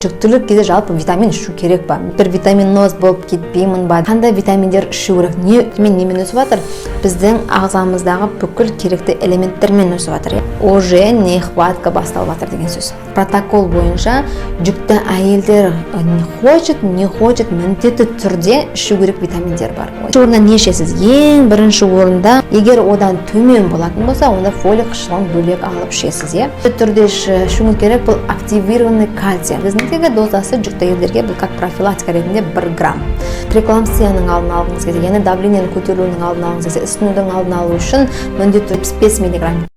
Жүктілік кезде жалпы витамин ішу керек па? Бір витаминоз болып кетпеймін ба? Қандай витаминдер ішу керек? Немен өсіп жатыр? Біздің ағзамыздағы бүкіл керекті элементтермен өсіп жатыр. Уже нехватка басталып жатыр деген сөз. Протокол бойынша жүкті әйелдер не хочет міндетті түрде ішу керек витаминдер бар. Орында не ішесіз? Ең бірінші орында, егер одан төмен болатын болса, онда фолий қышқылын бөлек алып ішесіз, иә? Түрде ішуіңіз керек бұл активированный кальций. Дозасы жүкті әйелдерге бұл как профилактика ретінде 1 грамм. Преэклампсияның алдын алғыңыз келсе, яғни давлениенің көтерілуінің алдын алғыңыз келсе, ісінудің алдын алу үшін міндетті 35 миллиграмм.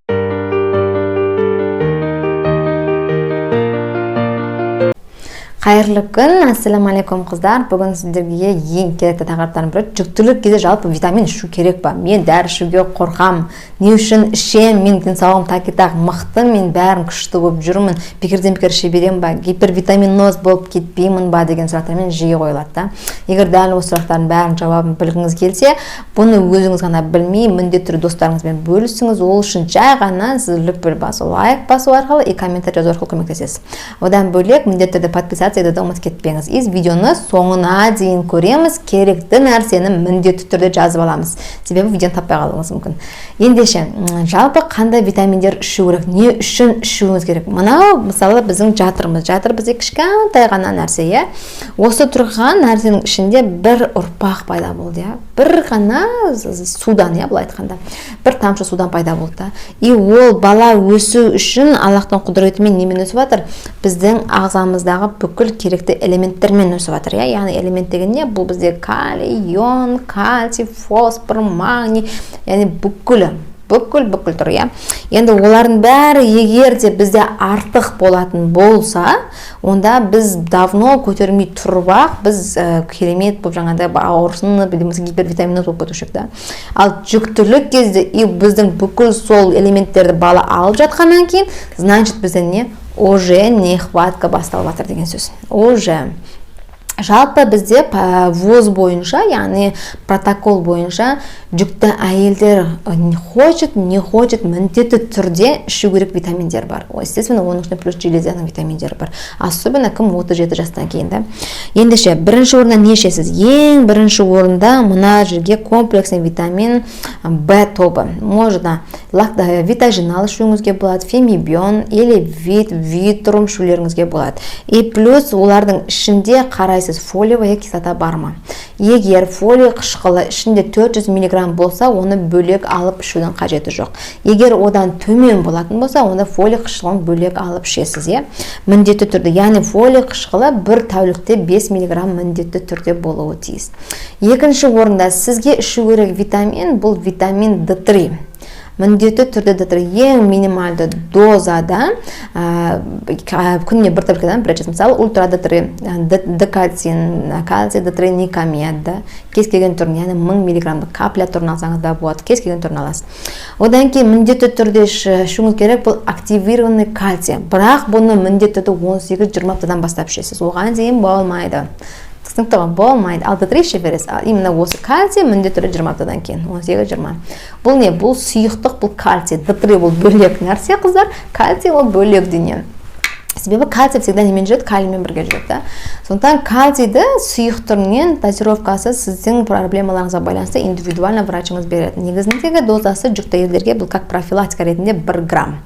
Қайырлы күн, ассаламу алейкум қыздар. Бүгін сіздерге ең керекті тақырыптардың бірі жүктілік кезде жалпы витамин ішу керек па? Мен дәрі ішуге қорқам. Не үшін ішем? Мен денсаулығым так мықты, мен бәрін күшті болып жүрмін. Бекерден бекер іше берем ба? Гипервитаминоз болып кетпеймін ба деген сұрақтармен жиі қойылады. Егер дәл осы сұрақтардың бәрін жауабын білгіңіз келсе, бұны өзіңіз ғана білмей, міндетті түрде достарыңызбен бөлісіңіз. Ол үшін жай ғана сіз лүпіл басу, лайк басу арқылы и комментарий жазу арқылы көмектесесіз. Одан бөлек міндетті түрде подписаться етуді ұмытып кетпеңіз. Видеоны соңына дейін көреміз, керекті нәрсені міндетті түрде жазып аламыз. Себебі видеоны таппай қалуыңыз мүмкін. Ендеше, жалпы қандай витаминдер ішу керек? Не үшін ішуіңіз керек? Мынау мысалы біздің жатырымыз. Жатыр бізде кішкентай ғана нәрсе, иә? Осы тұрған нәрсенің ішінде бір ұрпақ пайда болды, иә? Бір ғана судан, иә, былай айтқанда. Бір тамшы судан пайда болды. И ол бала өсу үшін Аллахтың құдіретімен немен өсіп жатыр? Біздің ағзамыздағы бүкіл керекті элементтермен өсіп жатыр, иә? Яғни элемент деген не? Бұл бізде калий, ион, кальций, фосфор, магний, яғни бүкіл тұр, иә? Енді олардың бәрі егер де бізде артық болатын болса, онда біз давно көтермей тұрып, біз керемет болып жаңағыдай ауырсынып, гипервитаминоз болып кетушік, да? Ал жүктілік кезде и біздің бүкіл сол элементтерді бала алып жатқаннан кейін, значит бізде не? Уже нехватка басталып жатыр деген сөз. Уже жалпы бізде ВОЗ бойынша, яғни протокол бойынша жүкті әйелдер не хочет міндетті түрде ішу керек витаминдер бар. Естественно, оның ішінде плюс железяның витаминдері бар. Особенно кім 37 жастан кейін, да? Ендеше, бірінші орында не ішесіз? Ең бірінші орында мына жерге комплексный витамин В тобы. Можно витажинал ішуіңізге болады, фемибион или витрум ішулеріңізге болады. И плюс олардың ішінде қарайсыз фолиевая кислота бар ма? Егер фолий қышқылы ішінде 400 мг болса, оны бөлек алып ішудің қажеті жоқ. Егер одан төмен болатын болса, онда фолий қышқылын бөлек алып ішесіз, иә? Міндетті түрде, яғни фолий қышқылы бір тәулікте 5 мг міндетті түрде болуы тиіс. Екінші орында сізге ішу керек витамин, бұл витамин D3. Міндетті түрде D3 ең минималды дозада күніне бір таблеткадан бір рет, мысалы ультра D3, декальцин, кальций D3 никомед, кез келген түрін, яғни 1000 миллиграмды капля түрін алсаңыз да болады, кез келген түрін аласыз. Одан кейін міндетті түрде ішуіңіз керек бұл активированный кальций. Бірақ бұны міндетті түрде 18-20 аптадан бастап ішесіз. Оған дейін болмайды. Болмайды. Ал D3 іше бересіз. Именно осы кальций міндетті түрде 20 аптадан кейін, 18-20. Бұл не? Бұл сұйықтық, бұл кальций. D3 бұл бөлек нәрсе, қыздар. Кальций ол бөлек дүние. Себебі кальций всегда немен жүреді? Калиймен бірге жүреді, да? Сондықтан кальцийді сұйық түрінен дозировкасы сіздің проблемаларыңызға байланысты индивидуально врачыңыз береді. Негізіндегі дозасы жүкті әйелдерге бұл как профилактика ретінде 1 грамм.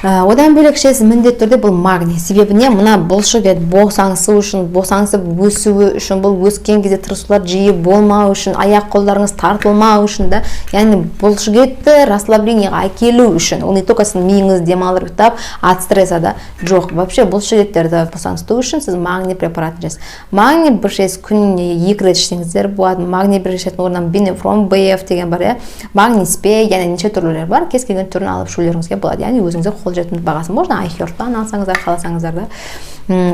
Одан бөлек ішесіз міндетті түрде бұл магний. Себебі не? Мына бұлшық ет босаңсу үшін, босаңсып өсуі үшін, бұл өскен кезде тырысулар жиі болмау үшін, аяқ қолдарыңыз тартылмау үшін, да? Яғни бұлшық етті расслаблениеға әкелу үшін. Ол не только сіздің миыңыз демалдырып тап, от стресса, да? Жоқ, вообще бұлшық еттерді босаңсыту үшін сіз магний препарат ішесіз. Магний бір ішесіз күніне 2 рет ішсеңіздер болады. Магний бір ішетін орнынан бенефрон БФ деген бар, иә? Магний спей, яғни неше түрлілер бар. Кез келген түрін алып ішулеріңізге болады. Яғни өзіңізге қолжетімді бағасы. Можно айхерттан алсаңыздар, қаласаңыздар, да.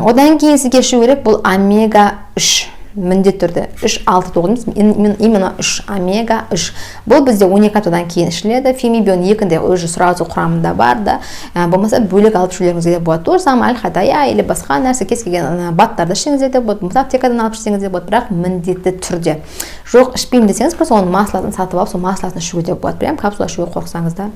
Одан кейін сізге ішу керек бұл омега-3. Міндетті түрде 3-6-9 именно 3 омега-3. Бұл бізде 12 аптадан кейін ішіледі. Фемибион 2-де уже сразу құрамында бар, да. Болмаса бөлек алып ішулеріңізге болады. Тоже самое аль-хадая или басқа нәрсе кез келген баттарды ішсеңізде де болады, аптекадан алып ішсеңізде де болады, бірақ міндетті түрде. Жоқ, ішпеймін десеңіз, просто оның масласын сатып алып, сол масласын ішуге де болады. Прям капсула ішуге қорықсаңыз да.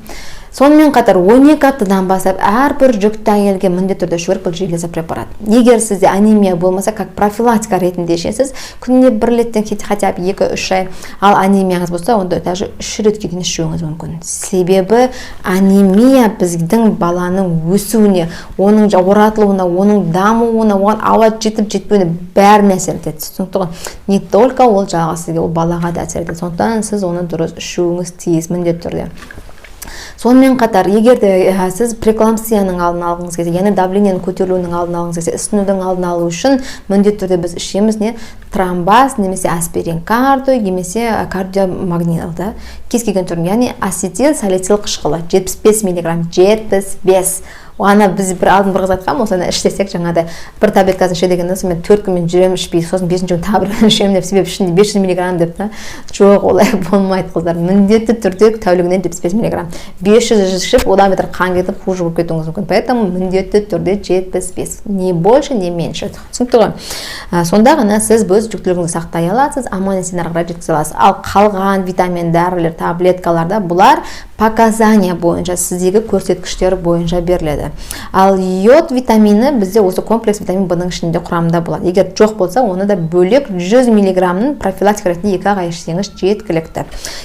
Сонымен қатар 12 аптадан бастап әрбір жүкті әйелге міндетті түрде ішу керек бұл железа препарат. Егер сізде анемия болмаса, как профилактика ретінде ішесіз, күніне 1 реттен хотя бы 2-3 ай, ал анемияңыз болса, онда даже 3 ретке дейін ішуіңіз мүмкін. Себебі анемия біздің баланың өсуіне, оның оратылуына, оның дамуына, оған ауа жетіп жетпеуіне бәріне әсер етеді. Сондықтан не только ол жаға сізге, ол балаға да әсер етеді. Сондықтан сіз оны дұрыс ішуіңіз тиіс міндетті түрде. Сонымен қатар, егер де сіз преэклампсияның алдын алғыңыз келсе, яғни давлениенің көтерілуінің алдын алғыңыз келсе, ісінудің алдын алу үшін міндетті түрде біз ішеміз не тромбаз, немесе аспирин карду, немесе кардиомагнил, да, кез келген түрін, яғни асетил салицил қышқылы 75 мг, 75. Оған біз бір алдын бір қыз айтқам, осыны іштесек жаңағыдай бір таблеткасын іше дегенде мен 4 күн жүремін ішпей, сосын 5-ші күн тағы бір ішемін деп, себебі ішінде 500 мг деп та. Жоқ, олай болмайды қыздар. Міндетті түрде тәулігінен 75 мг. 500 ішіп, одан бетер қан кетіп, хуже болып кетуіңіз мүмкін. Поэтому міндетті түрде 75. Не больше, не меньше. Түсінікті ғой. Сонда ғана сіз өз жүктілігіңізді сақтай аласыз, аман-есен ары қарай жеткізе аласыз. Ал қалған витамин дәрілер, таблеткаларда бұлар показания бойынша, сіздегі көрсеткіштер бойынша беріледі. Ал йод витамині бізде осы комплекс витамин Б-ның ішінде құрамында болады. Егер жоқ болса, оны да бөлек 100 мг-ның профилактика ретінде 2 ай ішсеңіз жеткілікті.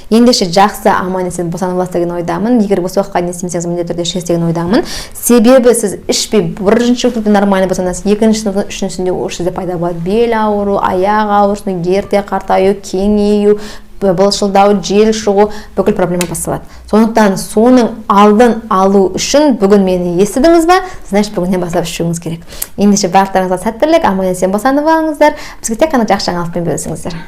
Ендеше жақсы аман-есен босанып аласыз деген ойдамын. Егер осы уақытқа дейін істемесеңіз міндетті түрде ішесіз деген ойдамын. Себебі сіз ішпей бірінші жүктілікте нормально босанасыз, екіншісінде, үшіншісінде сізде пайда болады бел ауыру, аяқ ауыру, ерте қартаю, кеңею, былшылдау, жел шығу, бүкіл проблема басталады. Сондықтан соның алдын алу үшін бүгін мені естідіңіз ба? Значит, бүгіннен бастап ішуіңіз керек. Ендеше барлықтарыңызға сәттілік, аман-есен босанып алыңыздар. Бізге тек қана жақсы жаңалықпен бөлісіңіздер.